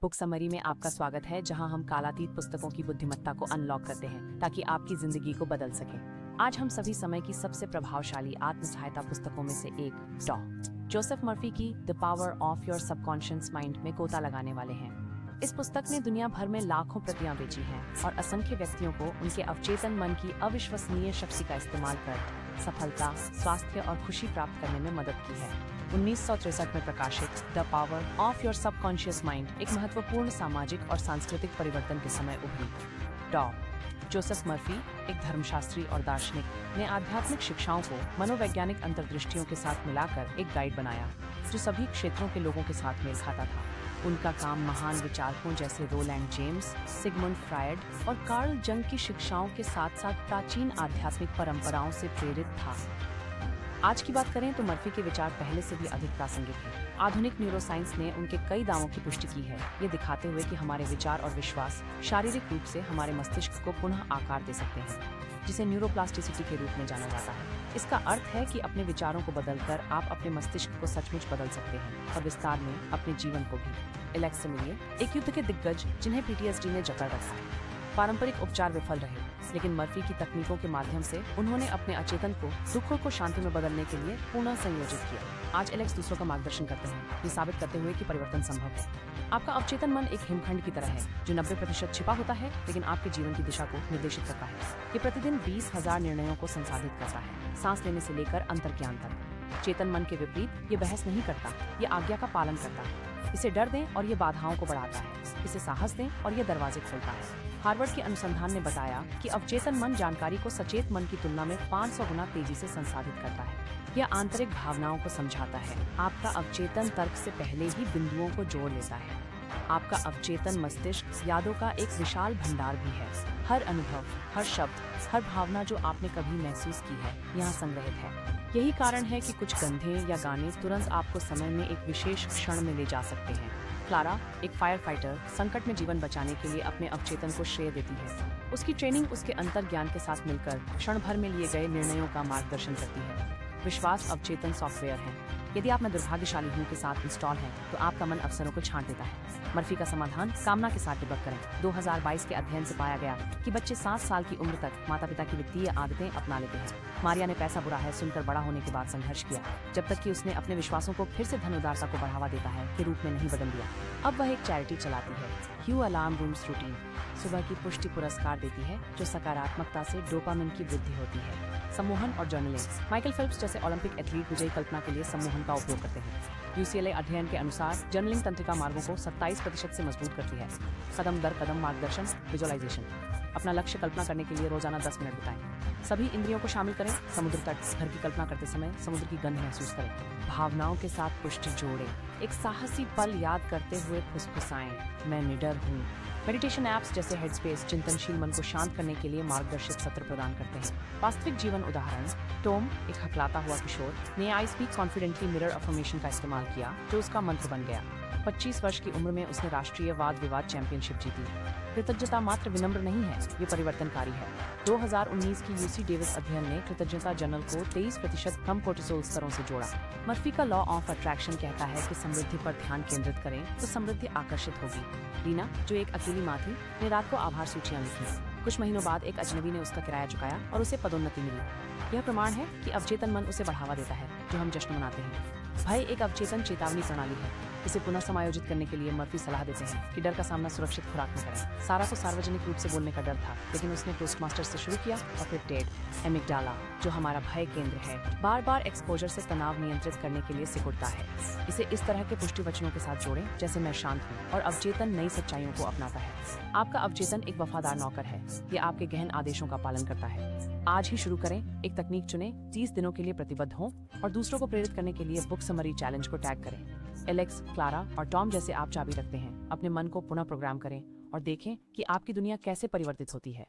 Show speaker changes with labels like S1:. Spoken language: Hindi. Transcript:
S1: बुक समरी में आपका स्वागत है, जहां हम कालातीत पुस्तकों की बुद्धिमत्ता को अनलॉक करते हैं ताकि आपकी जिंदगी को बदल सके। आज हम सभी समय की सबसे प्रभावशाली आत्म सहायता पुस्तकों में से एक डॉ. जोसेफ मर्फी की the power of your subconscious mind में गोता लगाने वाले हैं। इस पुस्तक ने दुनिया भर में लाखों प्रतियां बेची हैं और असंख्य व्यक्तियों को उनके अवचेतन मन की अविश्वसनीय शक्ति का इस्तेमाल कर सफलता, स्वास्थ्य और खुशी प्राप्त करने में मदद की है। 1963 में प्रकाशित the power of your subconscious mind एक महत्वपूर्ण सामाजिक और सांस्कृतिक परिवर्तन के समय उभरी। डॉ. जोसेफ मर्फी, एक धर्मशास्त्री और दार्शनिक, ने आध्यात्मिक शिक्षाओं को मनोवैज्ञानिक अंतर्दृष्टियों के साथ मिलाकर एक गाइड बनाया जो सभी क्षेत्रों के लोगों के साथ मेल खाता था। उनका काम महान विचारकों जैसे रोलैंड जेम्स, सिगमुंड फ्रायड और कार्ल जंग की शिक्षाओं के साथ साथ प्राचीन आध्यात्मिक परंपराओं से प्रेरित था। आज की बात करें तो मर्फी के विचार पहले से भी अधिक प्रासंगिक हैं। आधुनिक न्यूरोसाइंस ने उनके कई दावों की पुष्टि की है, ये दिखाते हुए कि हमारे विचार और विश्वास शारीरिक रूप से हमारे मस्तिष्क को पुनः आकार दे सकते हैं, जिसे न्यूरोप्लास्टिसिटी के रूप में जाना जाता है। इसका अर्थ है कि अपने विचारों को बदलकर आप अपने मस्तिष्क को सचमुच बदल सकते हैं और विस्तार में अपने जीवन को भी। एलेक्स से मिलिए, एक युद्ध के दिग्गज जिन्हें पीटीएसडी ने जकड़ रखा है। पारंपरिक उपचार विफल रहे, लेकिन मर्फी की तकनीकों के माध्यम से उन्होंने अपने अचेतन को दुखों को शांति में बदलने के लिए पुनः संयोजित किया। आज एलेक्स दूसरों का मार्गदर्शन करते हैं, ये साबित करते हुए कि परिवर्तन संभव है। आपका अवचेतन मन एक हिमखंड की तरह है जो 90% छिपा होता है, लेकिन आपके जीवन की दिशा को निर्देशित करता है। ये प्रतिदिन 20,000 निर्णयों को संसाधित करता है, सांस लेने से लेकर अंतर्ज्ञान तक। चेतन मन के विपरीत ये बहस नहीं करता, ये आज्ञा का पालन करता है। इसे डर दें और ये बाधाओं को बढ़ाता है, इसे साहस दें और ये दरवाजे खोलता है। हार्वर्ड के अनुसंधान ने बताया कि अवचेतन मन जानकारी को सचेत मन की तुलना में 500 गुना तेजी से संसाधित करता है। यह आंतरिक भावनाओं को समझाता है। आपका अवचेतन तर्क से पहले ही बिंदुओं को जोड़ लेता है। आपका अवचेतन मस्तिष्क यादों का एक विशाल भंडार भी है। हर अनुभव, हर शब्द, हर भावना जो आपने कभी महसूस की है, यहाँ संग्रहित है। यही कारण है कि कुछ गंधे या गाने तुरंत आपको समय में एक विशेष क्षण में ले जा सकते हैं। क्लारा, एक फायर फाइटर, संकट में जीवन बचाने के लिए अपने अवचेतन को श्रेय देती है। उसकी ट्रेनिंग उसके अंतर्ज्ञान के साथ मिलकर क्षण भर में लिए गए निर्णयों का मार्गदर्शन करती है। विश्वास अवचेतन सॉफ्टवेयर है। यदि आप मैं दुर्भाग्यशाली हूँ के साथ इंस्टॉल है, तो आपका मन अवसरों को छांट देता है। मर्फी का समाधान, कामना के साथ डिबग करें। 2022 के अध्ययन से पाया गया कि बच्चे 7 साल की उम्र तक माता पिता की वित्तीय आदतें अपना लेते हैं। मारिया ने पैसा बुरा है सुनकर बड़ा होने के बाद संघर्ष किया, जब तक कि उसने अपने विश्वासों को फिर से धन उदारता को बढ़ावा देता है के रूप में नहीं बदल दिया। अब वह एक चैरिटी चलाती है, ह्यू अलार्म रूम्स रूटीन। सुबह की पुष्टि पुरस्कार देती है जो सकारात्मकता से डोपामिन की वृद्धि होती है। सम्मोहन और जर्नलिंग। माइकल फेल्प्स जैसे ओलंपिक एथलीट विजयी कल्पना के लिए सम्मोहन का उपयोग करते हैं। UCLA अध्ययन के अनुसार जर्नलिंग तंत्रिका मार्गों को 27% से मजबूत करती है। कदम दर कदम मार्गदर्शन, विजुअलाइजेशन। अपना लक्ष्य कल्पना करने के लिए रोजाना 10 मिनट बिताएं। सभी इंद्रियों को शामिल करें। समुद्र तट, घर की कल्पना करते समय समुद्र की गंध महसूस करें। भावनाओं के साथ पुष्टि जोड़ें। एक साहसी पल याद करते हुए फुसफुसाएं, मैं निडर हूँ। मेडिटेशन ऐप्स जैसे हेडस्पेस चिंतनशील मन को शांत करने के लिए मार्गदर्शित सत्र प्रदान करते हैं। वास्तविक जीवन उदाहरण, टॉम, एक हकलाता हुआ किशोर, ने I speak confidently mirror affirmation का इस्तेमाल किया जो उसका मंत्र बन गया। 25 वर्ष की उम्र में उसने राष्ट्रीय वाद विवाद चैंपियनशिप जीती। कृतज्ञता मात्र विनम्र नहीं है, ये परिवर्तनकारी है। 2019 की UC डेविस अध्ययन ने कृतज्ञता जर्नल को 23% कम कोर्टिसोल स्तरों से जोड़ा। मर्फी का लॉ ऑफ अट्रैक्शन कहता है कि समृद्धि पर ध्यान केंद्रित करें तो समृद्धि आकर्षित होगी। रीना, जो एक अकेली माँ थी, ने रात को आभार सूचियां लिखी। कुछ महीनों बाद एक अजनबी ने उसका किराया चुकाया और उसे पदोन्नति मिली। यह प्रमाण है कि अवचेतन मन उसे बढ़ावा देता है जो हम जश्न मनाते हैं। भय एक अवचेतन चेतावनी प्रणाली है। इसे पुनः समायोजित करने के लिए मर्फी सलाह देते हैं कि डर का सामना सुरक्षित खुराक में करें। सारा को सार्वजनिक रूप से बोलने का डर था, लेकिन उसने टोस्टमास्टर से शुरू किया और फिर टेड एमिगडाला, जो हमारा भय केंद्र है, बार बार एक्सपोजर से तनाव नियंत्रित करने के लिए सिकुड़ता है। इसे इस तरह के पुष्टि वचनों के साथ जोड़ें जैसे मैं शांत हूँ, और अवचेतन नई सच्चाइयों को अपनाता है। आपका अवचेतन एक वफादार नौकर है, ये आपके गहन आदेशों का पालन करता है। आज ही शुरू करें, एक तकनीक चुनें, 30 दिनों के लिए प्रतिबद्ध हों और दूसरों को प्रेरित करने के लिए बुक समरी चैलेंज को टैग करें। एलेक्स, क्लारा और टॉम जैसे आप चाबी रखते हैं। अपने मन को पुनः प्रोग्राम करें और देखें कि आपकी दुनिया कैसे परिवर्तित होती है।